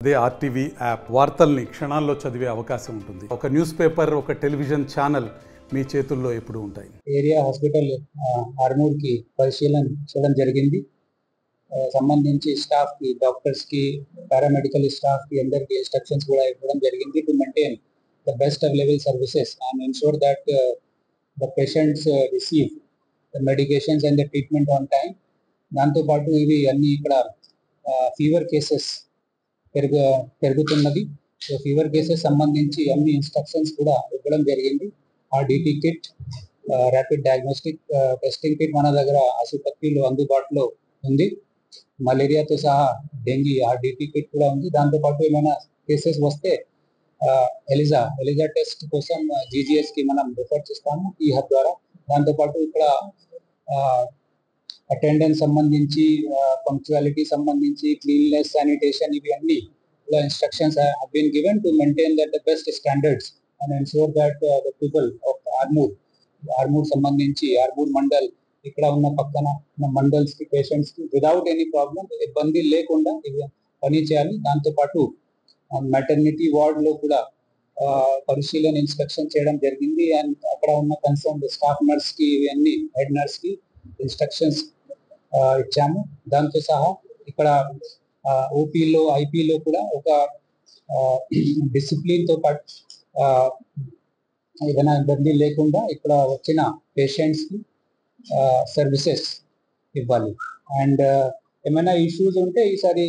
అదే RTV app వార్తల్ని క్షణాల్లో చదివే అవకాశం ఉంటుంది. ఒక న్యూస్ పేపర్, ఒక టెలివిజన్ ఛానల్ మీ చేతుల్లో ఎప్పుడూ ఉంటాయి. ఏరియా హాస్పిటల్ ఆర్మూర్కి పరిశీలన చేయడం జరిగింది. సంబంధించి స్టాఫ్కి, డాక్టర్స్కి, పారామెడికల్ స్టాఫ్కి అందరికీ ఇన్స్ట్రక్షన్స్ కూడా ఇవ్వడం జరిగింది to maintain the best available services and ensure that the patients receive the medications and the treatment on time. దాంతోపాటు ఇవి అన్ని ఇక్కడ ఫీవర్ కేసెస్ పెరుగుతున్నది. సో ఫీవర్ కేసెస్ సంబంధించి అన్ని ఇన్స్ట్రక్షన్స్ కూడా ఇవ్వడం జరిగింది. ఆ DT kit, rapid diagnostic testing kit మన దగ్గర ఆసుపత్రిలో అందుబాటులో ఉంది. మలేరియాతో సహా డెంగీ ఆ డిటి కిట్ కూడా ఉంది. దాంతోపాటు ఏమైనా కేసెస్ వస్తే ఎలిజా టెస్ట్ కోసం జీజీఎస్కి మనం రిఫర్ చేస్తాము ఈ హబ్ ద్వారా. దాంతోపాటు ఇక్కడ అటెండెన్స్ సంబంధించి, పంక్చువాలిటీ సంబంధించి, క్లీన్లెస్, శానిటేషన్ ఇవి అన్ని instructions have been given to maintain that the best standards and ensure that the people of Armoor సంబంధించి ఆర్మూర్ మండల్ ఇక్కడ ఉన్న పక్కన ఉన్న మండల్స్ కి పేషెంట్స్ కి వితౌట్ ఎనీ ప్రాబ్లం, ఇబ్బంది లేకుండా పని చేయాలి. దాంతోపాటు మెటర్నిటీ వార్డ్ లో కూడా పరిశీలన ఇన్స్పెక్షన్ చేయడం జరిగింది. అండ్ అక్కడ ఉన్న కన్సర్న్ స్టాఫ్ నర్స్ కి ఇవన్నీ హెడ్ నర్స్ కి ఇన్స్ట్రక్షన్స్ ఇచ్చాము. దాంతో సహా ఇక్కడ ఓపీలో, ఐపీలో కూడా ఒక డిసిప్లిన్ తో పాటు ఏదైనా ఇబ్బంది లేకుండా ఇక్కడ వచ్చిన పేషెంట్స్ కి సర్వీసెస్ ఇవ్వాలి. అండ్ ఏమైనా ఇష్యూస్ ఉంటే ఈసారి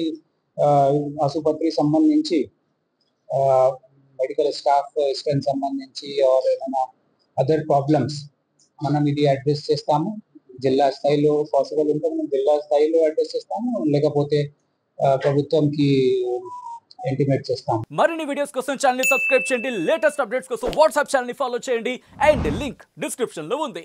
ఆసుపత్రికి సంబంధించి మెడికల్ స్టాఫ్ స్ట్రెంత్ సంబంధించి ఏమైనా అదర్ ప్రాబ్లమ్స్ మనం ఇది అడ్రస్ చేస్తాము. జిల్లా స్థాయిలో పాసిబుల్ ఉంటే మనం జిల్లా స్థాయిలో అడ్రస్ చేస్తాము, లేకపోతే ప్రభుత్వంకి ఇంటిమేట్ చేస్తాం. మరిన్ని వీడియోస్ కోసం ఛానల్ ని సబ్స్క్రైబ్ చేయండి. లేటెస్ట్ అప్డేట్స్ కోసం వాట్సాప్ ఛానల్ ని ఫాలో చేయండి. అండ్ లింక్ డిస్క్రిప్షన్ లో ఉంది.